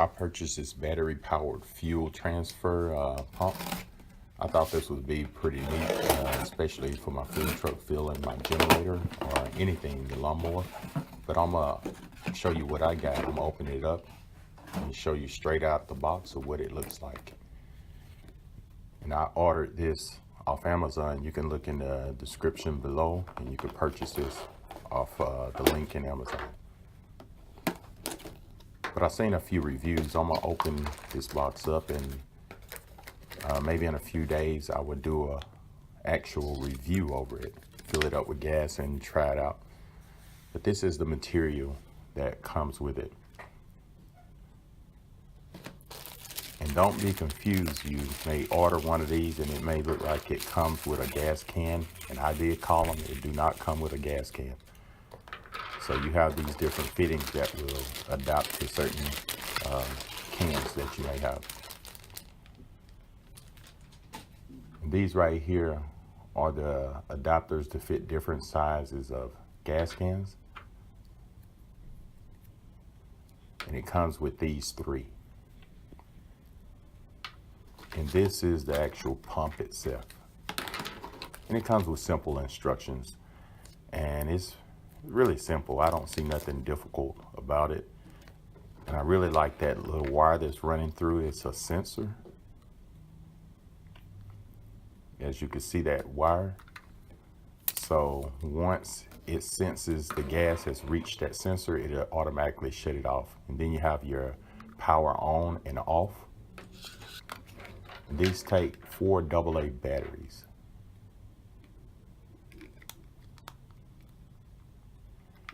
I purchased this battery powered fuel transfer pump. I thought this would be pretty neat, especially for my food truck filling my generator or anything, the lawnmower. But I'm gonna show you what I got. I'm gonna open it up and show you straight out the box of what it looks like. And I ordered this off Amazon. You can look in the description below and you can purchase this off the link in Amazon. But I've seen a few reviews. I'm gonna open this box up and maybe in a few days I would do a actual review over it, fill it up with gas and try it out. But this is the material that comes with it. And don't be confused. You may order one of these and it may look like it comes with a gas can, and I did call them. It do not come with a gas can. So you have these different fittings that will adapt to certain cans that you may have. These right here are the adapters to fit different sizes of gas cans. And it comes with these three. And this is the actual pump itself. And it comes with simple instructions. And it's really simple. I don't see nothing difficult about it. And I really like that little wire that's running through. It's a sensor. As you can see, that wire. So once it senses the gas has reached that sensor, it'll automatically shut it off. And then you have your power on and off. And these take 4 AA batteries.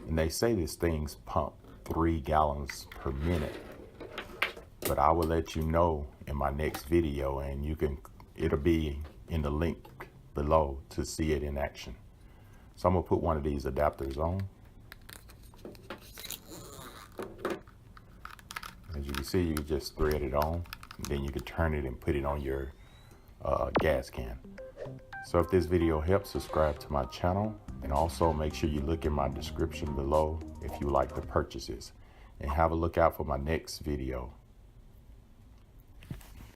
And they say this thing's pump 3 gallons per minute. But I will let you know in my next video, and it'll be in the link below to see it in action. So I'm gonna put one of these adapters on. As you can see, you just thread it on, and then you can turn it and put it on your gas can. So if this video helps, subscribe to my channel, and also make sure you look in my description below if you like to purchase this. And have a look out for my next video.